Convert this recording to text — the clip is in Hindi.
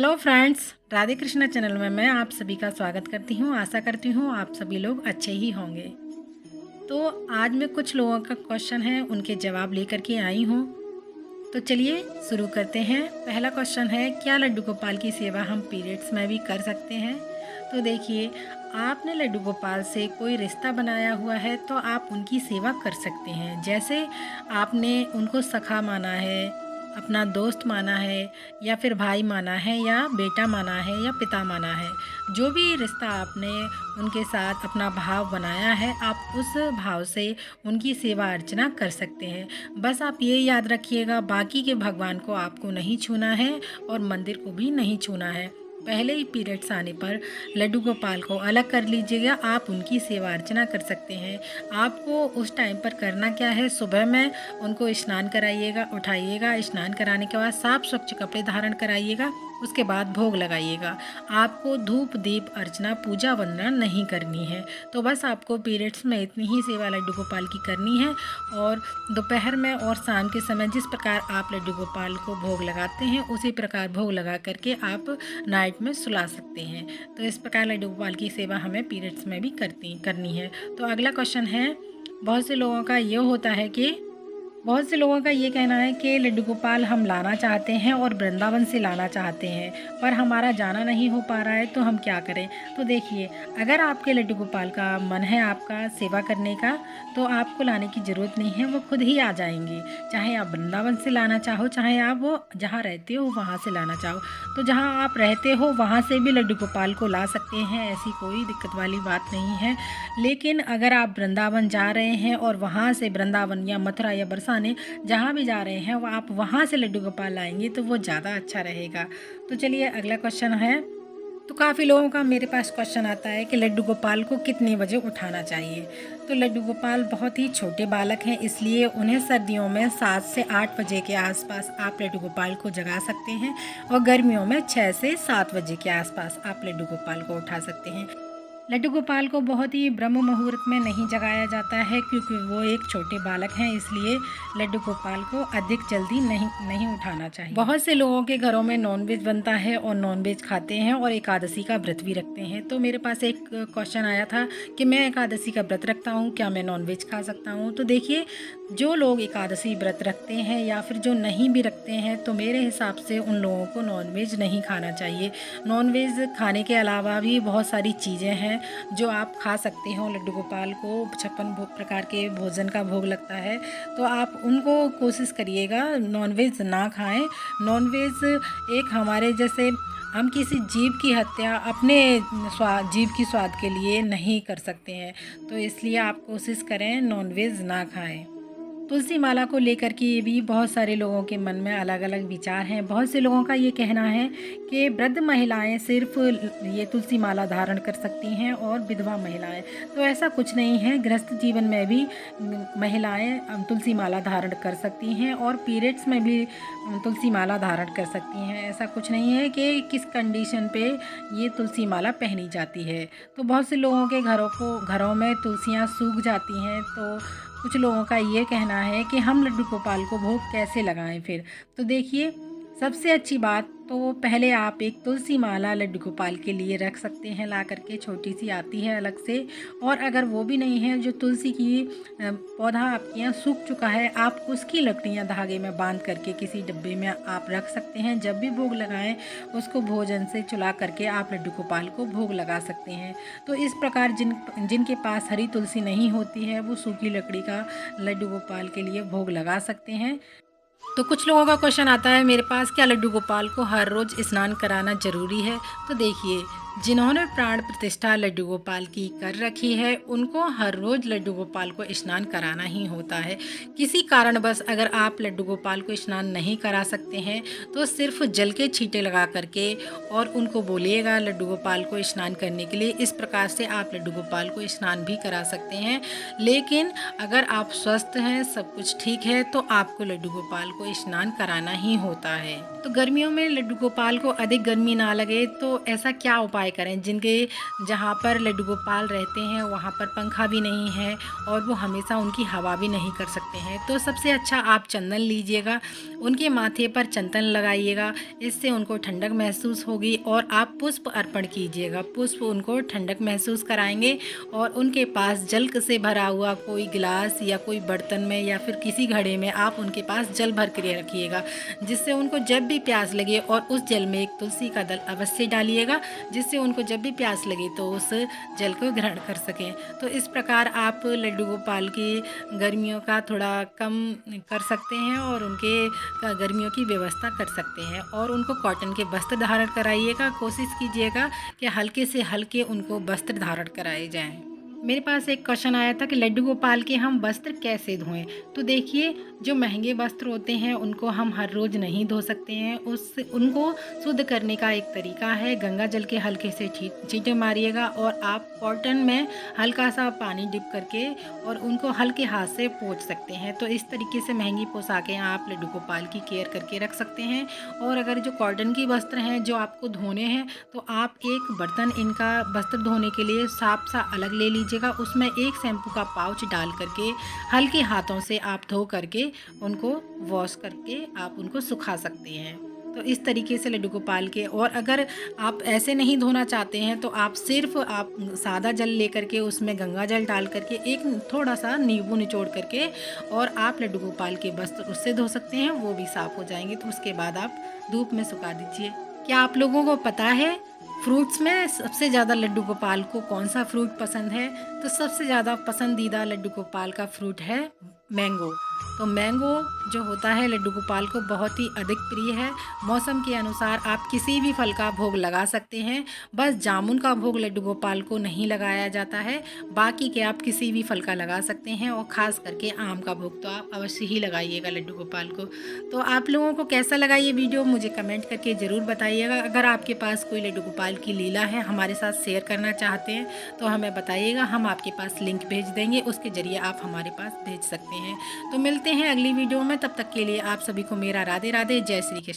Hello friends, Radhe Krishna channel में मैं आप सभी का स्वागत करती हूँ। आशा करती हूँ आप सभी लोग अच्छे ही होंगे। तो आज मैं कुछ लोगों का क्वेश्चन है उनके जवाब लेकर के आई हूँ। तो चलिए शुरू करते हैं। पहला क्वेश्चन है, क्या लड्डू गोपाल की सेवा हम पीरियड्स में भी कर सकते हैं? तो देखिए, आपने लड्डू गोपाल से कोई रिश्ता बनाया हुआ है तो आप उनकी सेवा कर सकते हैं। जैसे आपने उनको सखा माना है, अपना दोस्त माना है, या फिर भाई माना है, या बेटा माना है, या पिता माना है। जो भी रिश्ता आपने उनके साथ अपना भाव बनाया है, आप उस भाव से उनकी सेवा अर्चना कर सकते हैं। बस आप ये याद रखिएगा, बाकी के भगवान को आपको नहीं छूना है और मंदिर को भी नहीं छूना है। पहले ही पीरियड्स आने पर लड्डू गोपाल को अलग कर लीजिएगा, आप उनकी सेवा अर्चना कर सकते हैं। आपको उस टाइम पर करना क्या है, सुबह में उनको स्नान कराइएगा, उठाइएगा, स्नान कराने के बाद साफ स्वच्छ कपड़े धारण कराइएगा, उसके बाद भोग लगाइएगा। आपको धूप दीप अर्चना पूजा वंदना नहीं करनी है। तो बस आपको पीरियड्स में इतनी ही सेवा लड्डू गोपाल की करनी है। और दोपहर में और शाम के समय जिस प्रकार आप लड्डू गोपाल को भोग लगाते हैं, उसी प्रकार भोग लगा करके आप नाइट में सुला सकते हैं। तो इस प्रकार लड्डू गोपाल की सेवा हमें पीरियड्स में भी करनी है। तो अगला क्वेश्चन है, बहुत से लोगों का ये कहना है कि लड्डू गोपाल हम लाना चाहते हैं और वृंदावन से लाना चाहते हैं, पर हमारा जाना नहीं हो पा रहा है, तो हम क्या करें? तो देखिए, अगर आपके लड्डू गोपाल का मन है आपका सेवा करने का, तो आपको लाने की ज़रूरत नहीं है, वो खुद ही आ जाएंगे। चाहे आप वृंदावन से लाना चाहो, चाहे आप वो जहाँ रहते हो वहाँ से लाना चाहो। तो जहाँ आप रहते हो वहाँ से भी लड्डू गोपाल को ला सकते हैं, ऐसी कोई दिक्कत वाली बात नहीं है। लेकिन अगर आप वृंदावन जा रहे हैं और वहाँ से वृंदावन या मथुरा या बरसाने जहाँ भी जा रहे हैं, वो आप वहाँ से लड्डू गोपाल लाएंगे तो वो ज़्यादा अच्छा रहेगा। तो चलिए अगला क्वेश्चन है। तो काफ़ी लोगों का मेरे पास क्वेश्चन आता है कि लड्डू गोपाल को कितने बजे उठाना चाहिए? तो लड्डू गोपाल बहुत ही छोटे बालक हैं, इसलिए उन्हें सर्दियों में 7 से 8 बजे के आसपास आप लड्डू गोपाल को जगा सकते हैं, और गर्मियों में 6 से 7 बजे के आसपास आप लड्डू गोपाल को उठा सकते हैं। लड्डू गोपाल को बहुत ही ब्रह्म मुहूर्त में नहीं जगाया जाता है, क्योंकि वो एक छोटे बालक हैं, इसलिए लड्डू गोपाल को अधिक जल्दी नहीं उठाना चाहिए। बहुत से लोगों के घरों में नॉनवेज बनता है और नॉनवेज खाते हैं और एकादशी का व्रत भी रखते हैं। तो मेरे पास एक क्वेश्चन आया था कि मैं एकादशी का व्रत रखता हूँ, क्या मैं नॉनवेज खा सकता हूँ? तो देखिए, जो लोग एकादशी व्रत रखते हैं या फिर जो नहीं भी रखते हैं, तो मेरे हिसाब से उन लोगों को नॉनवेज नहीं खाना चाहिए। नॉनवेज खाने के अलावा भी बहुत सारी चीज़ें हैं जो आप खा सकते हो। लड्डू गोपाल को 56 प्रकार के भोजन का भोग लगता है, तो आप उनको कोशिश करिएगा नॉनवेज ना खाएं। नॉनवेज एक हमारे जैसे, हम किसी जीव की हत्या अपने जीव की स्वाद के लिए नहीं कर सकते हैं, तो इसलिए आप कोशिश करें नॉनवेज ना खाएं। तुलसी माला को लेकर के भी बहुत सारे लोगों के मन में अलग अलग विचार हैं। बहुत से लोगों का ये कहना है कि वृद्ध महिलाएं सिर्फ ये तुलसी माला धारण कर सकती हैं और विधवा महिलाएं, तो ऐसा कुछ नहीं है। गृहस्थ जीवन में भी महिलाएं तुलसी माला धारण कर सकती हैं और पीरियड्स में भी तुलसी माला धारण कर सकती हैं। ऐसा कुछ नहीं है कि किस कंडीशन पे ये तुलसी माला पहनी जाती है। तो बहुत से लोगों के घरों में तुलसियाँ सूख जाती हैं, तो कुछ लोगों का ये कहना है कि हम लड्डू गोपाल को भोग कैसे लगाएं फिर? तो देखिए, सबसे अच्छी बात तो पहले आप एक तुलसी माला लड्डू गोपाल के लिए रख सकते हैं, ला करके छोटी सी आती है अलग से। और अगर वो भी नहीं है, जो तुलसी की पौधा आपके यहाँ सूख चुका है, आप उसकी लकड़ियाँ धागे में बांध करके किसी डब्बे में आप रख सकते हैं। जब भी भोग लगाएं, उसको भोजन से चुला करके आप लड्डू गोपाल को भोग लगा सकते हैं। तो इस प्रकार जिनके पास हरी तुलसी नहीं होती है, वो सूखी लकड़ी का लड्डू गोपाल के लिए भोग लगा सकते हैं। तो कुछ लोगों का क्वेश्चन आता है मेरे पास, क्या लड्डू गोपाल को हर रोज़ स्नान कराना ज़रूरी है? तो देखिए, जिन्होंने प्राण प्रतिष्ठा लड्डू गोपाल की कर रखी है, उनको हर रोज़ लड्डू गोपाल को स्नान कराना ही होता है। किसी कारणवश अगर आप लड्डू गोपाल को स्नान नहीं करा सकते हैं, तो सिर्फ जल के छींटे लगा करके और उनको बोलिएगा लड्डू गोपाल को स्नान करने के लिए। इस प्रकार से आप लड्डू गोपाल को स्नान भी करा सकते हैं। लेकिन अगर आप स्वस्थ हैं, सब कुछ ठीक है, तो आपको लड्डू गोपाल को स्नान कराना ही होता है। तो गर्मियों में लड्डू गोपाल को अधिक गर्मी ना लगे, तो ऐसा क्या उपाय ट्राई करें। जिनके जहाँ पर लड्डू गोपाल रहते हैं वहाँ पर पंखा भी नहीं है और वो हमेशा उनकी हवा भी नहीं कर सकते हैं, तो सबसे अच्छा आप चंदन लीजिएगा, उनके माथे पर चंदन लगाइएगा, इससे उनको ठंडक महसूस होगी। और आप पुष्प अर्पण कीजिएगा, पुष्प उनको ठंडक महसूस कराएंगे। और उनके पास जल से भरा हुआ कोई गिलास या कोई बर्तन में या फिर किसी घड़े में आप उनके पास जल भर के रखिएगा, जिससे उनको जब भी प्यास लगे, और उस जल में एक तुलसी का दल अवश्य डालिएगा, जिससे उनको जब भी प्यास लगे तो उस जल को ग्रहण कर सकें। तो इस प्रकार आप लड्डू गोपाल की गर्मियों का थोड़ा कम कर सकते हैं और उनके गर्मियों की व्यवस्था कर सकते हैं। और उनको कॉटन के वस्त्र धारण कराइएगा, कोशिश कीजिएगा कि हल्के से हल्के उनको वस्त्र धारण कराए जाएं। मेरे पास एक क्वेश्चन आया था कि लड्डू गोपाल के हम वस्त्र कैसे धोएं। तो देखिए, जो महंगे वस्त्र होते हैं उनको हम हर रोज़ नहीं धो सकते हैं, उससे उनको शुद्ध करने का एक तरीका है, गंगा जल के हल्के से छींटे मारिएगा और आप कॉटन में हल्का सा पानी डिप करके और उनको हल्के हाथ से पोंछ सकते हैं। तो इस तरीके से महंगी पोशाकें आप लड्डू गोपाल की केयर करके रख सकते हैं। और अगर जो कॉटन की वस्त्र हैं जो आपको धोने हैं, तो आप एक बर्तन इनका वस्त्र धोने के लिए साफ सा अलग ले लीजिएगा, उसमें एक शैम्पू का पाउच डाल करके हल्के हाथों से आप धो करके उनको वॉश करके आप उनको सुखा सकते हैं। तो इस तरीके से लड्डू गोपाल के। और अगर आप ऐसे नहीं धोना चाहते हैं तो आप सिर्फ आप सादा जल लेकर के उसमें गंगा जल डाल करके एक थोड़ा सा नींबू निचोड़ करके और आप लड्डू गोपाल के वस्त्र उससे धो सकते हैं, वो भी साफ़ हो जाएंगे। तो उसके बाद आप धूप में सुखा दीजिए। क्या आप लोगों को पता है फ्रूट्स में सबसे ज़्यादा लड्डू गोपाल को कौन सा फ्रूट पसंद है? तो सबसे ज़्यादा पसंदीदा लड्डू गोपाल का फ्रूट है मैंगो। तो मैंगो जो होता है लड्डू गोपाल को बहुत ही अधिक प्रिय है। मौसम के अनुसार आप किसी भी फल का भोग लगा सकते हैं, बस जामुन का भोग लड्डू गोपाल को नहीं लगाया जाता है, बाकी के आप किसी भी फल का लगा सकते हैं। और ख़ास करके आम का भोग तो आप अवश्य ही लगाइएगा लड्डू गोपाल को। तो आप लोगों को कैसा लगा ये वीडियो मुझे कमेंट करके ज़रूर बताइएगा। अगर आपके पास कोई लड्डू गोपाल की लीला है हमारे साथ शेयर करना चाहते हैं तो हमें बताइएगा, हम आपके पास लिंक भेज देंगे, उसके ज़रिए आप हमारे पास भेज सकते हैं। तो मिलते हैं अगली वीडियो में, तब तक के लिए आप सभी को मेरा राधे राधे, जय श्री कृष्ण।